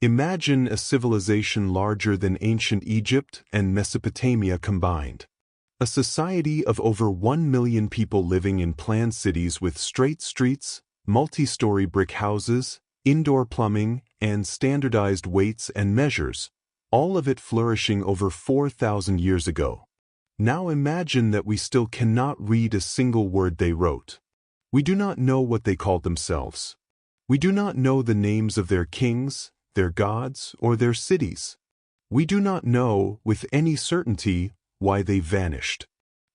Imagine a civilization larger than ancient Egypt and Mesopotamia combined. A society of over 1 million people living in planned cities with straight streets, multi-story brick houses, indoor plumbing, and standardized weights and measures, all of it flourishing over 4,000 years ago. Now imagine that we still cannot read a single word they wrote. We do not know what they called themselves. We do not know the names of their kings, their gods, or their cities. We do not know, with any certainty, why they vanished.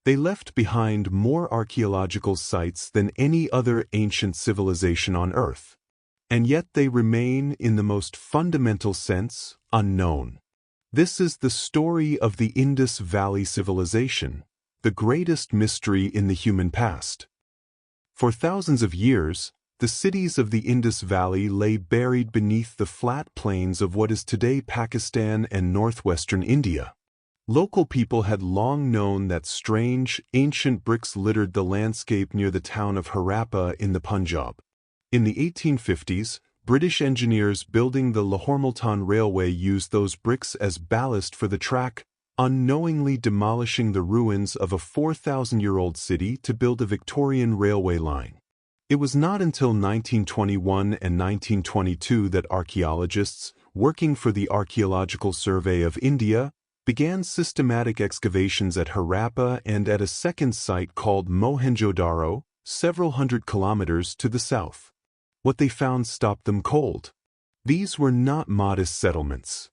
They left behind more archaeological sites than any other ancient civilization on Earth. And yet they remain, in the most fundamental sense, unknown. This is the story of the Indus Valley Civilization, the greatest mystery in the human past. For thousands of years, the cities of the Indus Valley lay buried beneath the flat plains of what is today Pakistan and northwestern India. Local people had long known that strange, ancient bricks littered the landscape near the town of Harappa in the Punjab. In the 1850s, British engineers building the Lahore-Multan Railway used those bricks as ballast for the track, unknowingly demolishing the ruins of a 4,000-year-old city to build a Victorian railway line. It was not until 1921 and 1922 that archaeologists, working for the Archaeological Survey of India, began systematic excavations at Harappa and at a second site called Mohenjo-daro, several hundred kilometers to the south. What they found stopped them cold. These were not modest settlements.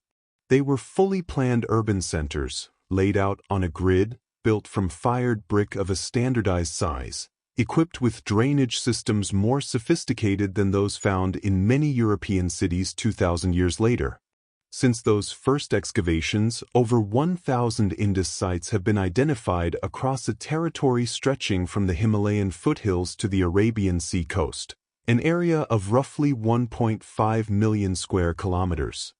They were fully planned urban centers, laid out on a grid, built from fired brick of a standardized size, equipped with drainage systems more sophisticated than those found in many European cities 2,000 years later. Since those first excavations, over 1,000 Indus sites have been identified across a territory stretching from the Himalayan foothills to the Arabian Sea coast, an area of roughly 1.5 million square kilometers.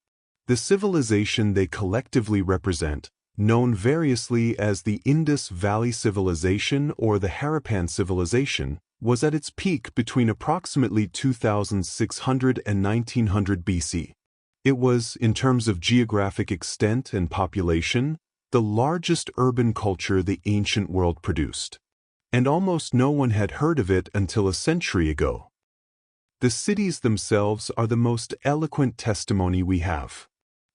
The civilization they collectively represent, known variously as the Indus Valley Civilization or the Harappan Civilization, was at its peak between approximately 2600 and 1900 BC. It was, in terms of geographic extent and population, the largest urban culture the ancient world produced. And almost no one had heard of it until a century ago. The cities themselves are the most eloquent testimony we have.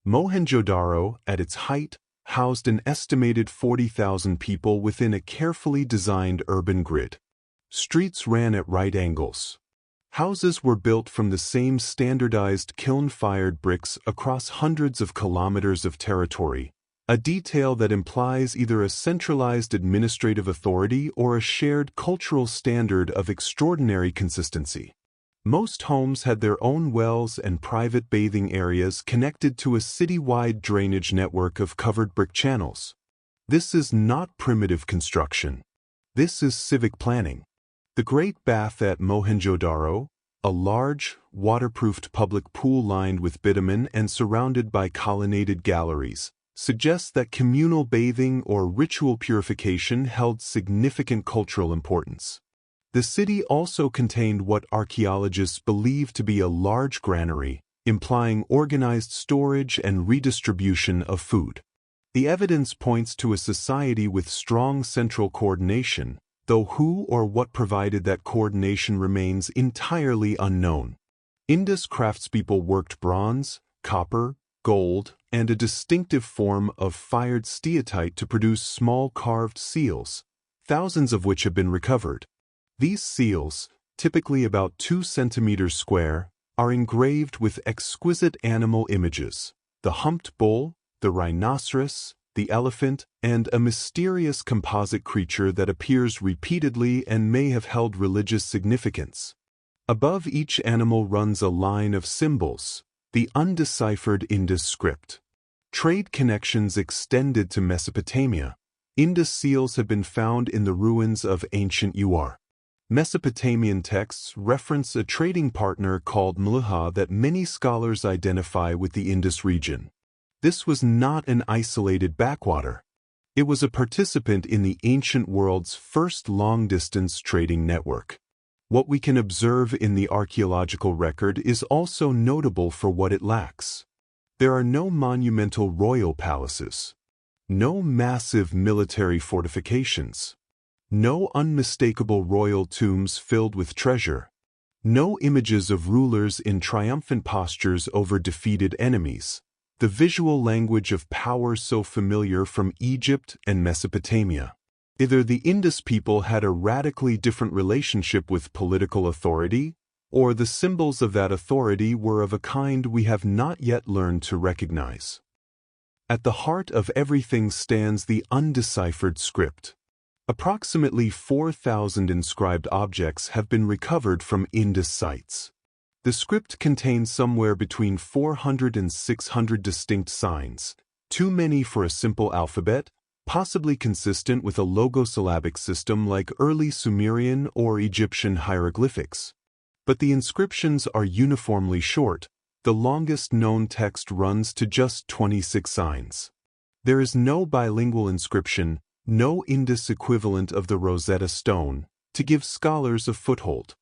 Mohenjo-daro, at its height, housed an estimated 40,000 people within a carefully designed urban grid. Streets ran at right angles. Houses were built from the same standardized kiln-fired bricks across hundreds of kilometers of territory, a detail that implies either a centralized administrative authority or a shared cultural standard of extraordinary consistency. Most homes had their own wells and private bathing areas connected to a city-wide drainage network of covered brick channels. This is not primitive construction. This is civic planning. The Great Bath at Mohenjo-daro, a large, waterproofed public pool lined with bitumen and surrounded by colonnaded galleries, suggests that communal bathing or ritual purification held significant cultural importance. The city also contained what archaeologists believe to be a large granary, implying organized storage and redistribution of food. The evidence points to a society with strong central coordination, though who or what provided that coordination remains entirely unknown. Indus craftspeople worked bronze, copper, gold, and a distinctive form of fired steatite to produce small carved seals, thousands of which have been recovered. These seals, typically about 2 centimeters square, are engraved with exquisite animal images: the humped bull, the rhinoceros, the elephant, and a mysterious composite creature that appears repeatedly and may have held religious significance. Above each animal runs a line of symbols, the undeciphered Indus script. Trade connections extended to Mesopotamia. Indus seals have been found in the ruins of ancient Ur. Mesopotamian texts reference a trading partner called Mluha that many scholars identify with the Indus region. This was not an isolated backwater. It was a participant in the ancient world's first long-distance trading network. What we can observe in the archaeological record is also notable for what it lacks: There are no monumental royal palaces, no massive military fortifications, no unmistakable royal tombs filled with treasure, no images of rulers in triumphant postures over defeated enemies, the visual language of power so familiar from Egypt and Mesopotamia. Either the Indus people had a radically different relationship with political authority, or the symbols of that authority were of a kind we have not yet learned to recognize. At the heart of everything stands the undeciphered script. Approximately 4,000 inscribed objects have been recovered from Indus sites. The script contains somewhere between 400 and 600 distinct signs, too many for a simple alphabet, possibly consistent with a logosyllabic system like early Sumerian or Egyptian hieroglyphics. But the inscriptions are uniformly short. The longest known text runs to just 26 signs. There is no bilingual inscription, no Indus equivalent of the Rosetta Stone, to give scholars a foothold.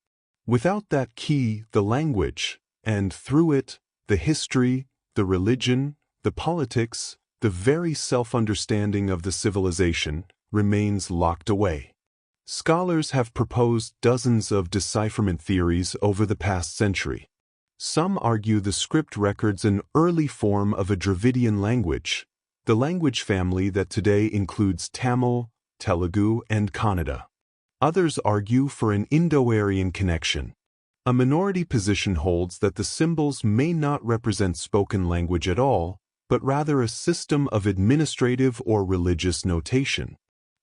Without that key, the language, and through it, the history, the religion, the politics, the very self-understanding of the civilization, remains locked away. Scholars have proposed dozens of decipherment theories over the past century. Some argue the script records an early form of a Dravidian language, the language family that today includes Tamil, Telugu, and Kannada. Others argue for an Indo-Aryan connection. A minority position holds that the symbols may not represent spoken language at all, but rather a system of administrative or religious notation.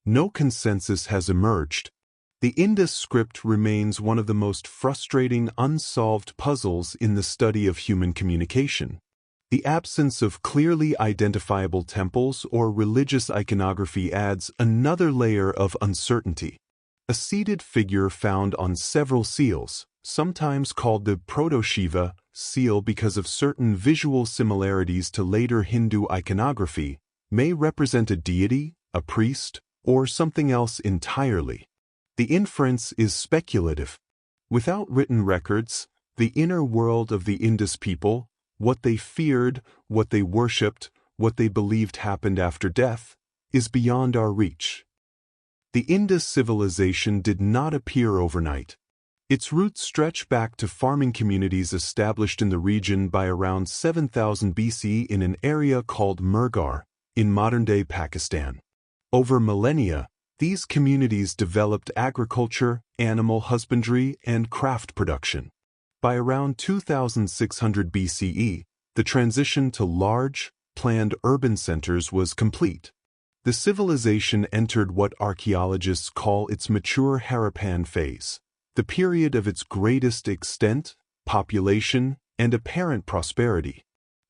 No consensus has emerged. The Indus script remains one of the most frustrating unsolved puzzles in the study of human communication. The absence of clearly identifiable temples or religious iconography adds another layer of uncertainty. A seated figure found on several seals, sometimes called the Proto-Shiva seal because of certain visual similarities to later Hindu iconography, may represent a deity, a priest, or something else entirely. The inference is speculative. Without written records, the inner world of the Indus people, what they feared, what they worshipped, what they believed happened after death, is beyond our reach. The Indus civilization did not appear overnight. Its roots stretch back to farming communities established in the region by around 7000 BC in an area called Mehrgarh, in modern-day Pakistan. Over millennia, these communities developed agriculture, animal husbandry, and craft production. By around 2600 BCE, the transition to large, planned urban centers was complete. The civilization entered what archaeologists call its mature Harappan phase, the period of its greatest extent, population, and apparent prosperity.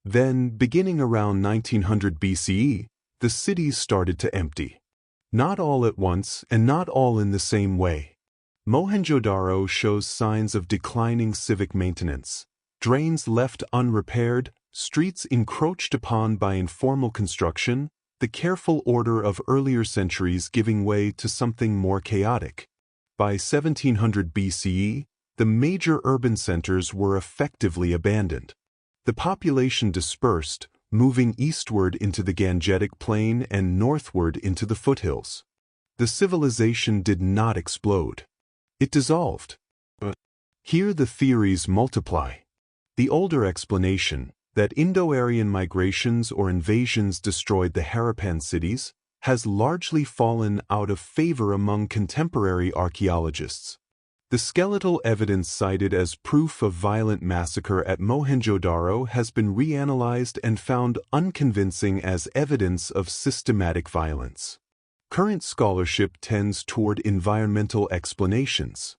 Then, beginning around 1900 BCE, the cities started to empty. Not all at once and not all in the same way. Mohenjo-Daro shows signs of declining civic maintenance, drains left unrepaired, streets encroached upon by informal construction, the careful order of earlier centuries giving way to something more chaotic. By 1700 BCE, the major urban centers were effectively abandoned. The population dispersed, moving eastward into the Gangetic Plain and northward into the foothills. The civilization did not explode. It dissolved. But here the theories multiply. The older explanation, that Indo-Aryan migrations or invasions destroyed the Harappan cities, has largely fallen out of favor among contemporary archaeologists. The skeletal evidence cited as proof of violent massacre at Mohenjo-Daro has been reanalyzed and found unconvincing as evidence of systematic violence. Current scholarship tends toward environmental explanations.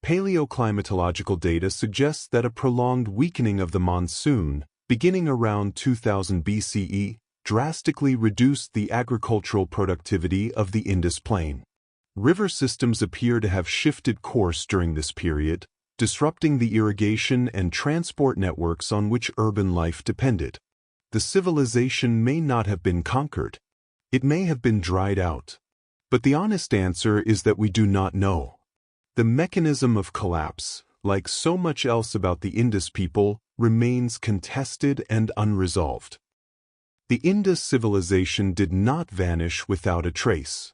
Paleoclimatological data suggests that a prolonged weakening of the monsoon, beginning around 2000 BCE, drastically reduced the agricultural productivity of the Indus Plain. River systems appear to have shifted course during this period, disrupting the irrigation and transport networks on which urban life depended. The civilization may not have been conquered. It may have been dried out. But the honest answer is that we do not know. The mechanism of collapse, like so much else about the Indus people, remains contested and unresolved. The Indus civilization did not vanish without a trace.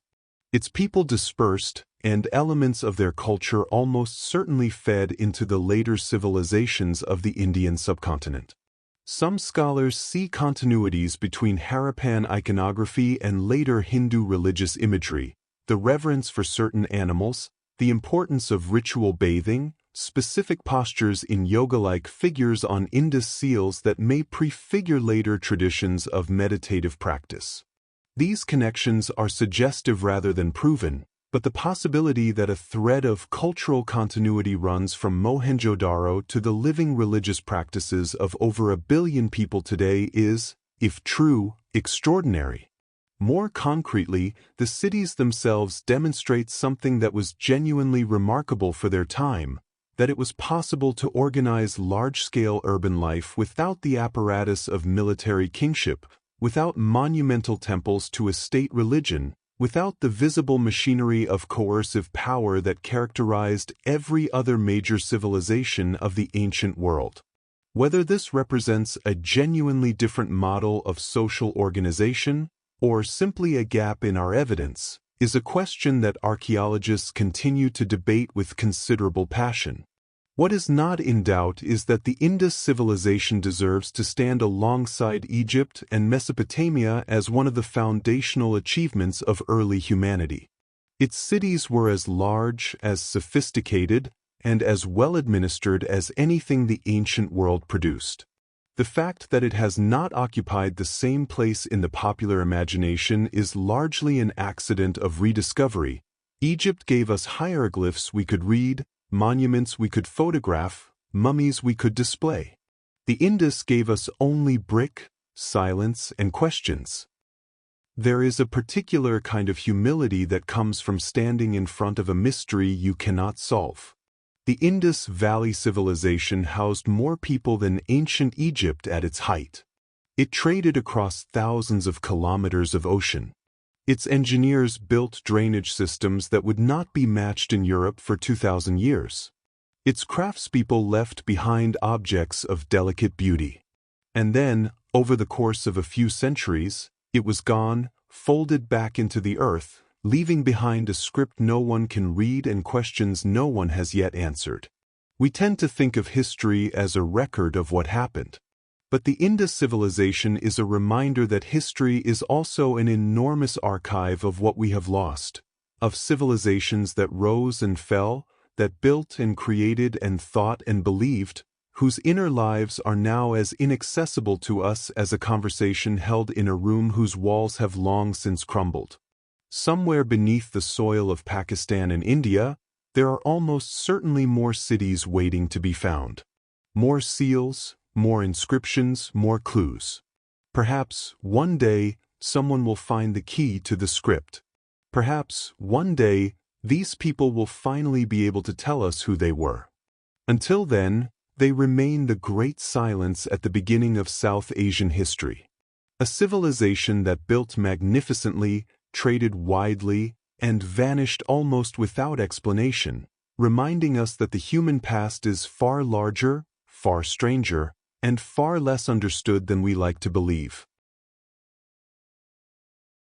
Its people dispersed, and elements of their culture almost certainly fed into the later civilizations of the Indian subcontinent. Some scholars see continuities between Harappan iconography and later Hindu religious imagery, the reverence for certain animals, the importance of ritual bathing, specific postures in yoga-like figures on Indus seals that may prefigure later traditions of meditative practice. These connections are suggestive rather than proven, but the possibility that a thread of cultural continuity runs from Mohenjo-Daro to the living religious practices of over 1 billion people today is, if true, extraordinary. More concretely, the cities themselves demonstrate something that was genuinely remarkable for their time, that it was possible to organize large-scale urban life without the apparatus of military kingship, without monumental temples to a state religion, without the visible machinery of coercive power that characterized every other major civilization of the ancient world. Whether this represents a genuinely different model of social organization, or simply a gap in our evidence, is a question that archaeologists continue to debate with considerable passion. What is not in doubt is that the Indus civilization deserves to stand alongside Egypt and Mesopotamia as one of the foundational achievements of early humanity. Its cities were as large, as sophisticated, and as well administered as anything the ancient world produced. The fact that it has not occupied the same place in the popular imagination is largely an accident of rediscovery. Egypt gave us hieroglyphs we could read, monuments we could photograph, mummies we could display. The Indus gave us only brick, silence, and questions. There is a particular kind of humility that comes from standing in front of a mystery you cannot solve. The Indus Valley Civilization housed more people than ancient Egypt at its height. It traded across thousands of kilometers of ocean. Its engineers built drainage systems that would not be matched in Europe for 2,000 years. Its craftspeople left behind objects of delicate beauty. And then, over the course of a few centuries, it was gone, folded back into the earth, leaving behind a script no one can read and questions no one has yet answered. We tend to think of history as a record of what happened. But the Indus civilization is a reminder that history is also an enormous archive of what we have lost, of civilizations that rose and fell, that built and created and thought and believed, whose inner lives are now as inaccessible to us as a conversation held in a room whose walls have long since crumbled. Somewhere beneath the soil of Pakistan and India, there are almost certainly more cities waiting to be found. More seals, more inscriptions, more clues. Perhaps, one day, someone will find the key to the script. Perhaps, one day, these people will finally be able to tell us who they were. Until then, they remain the great silence at the beginning of South Asian history. A civilization that built magnificently, traded widely, and vanished almost without explanation, reminding us that the human past is far larger, far stranger, and far less understood than we like to believe.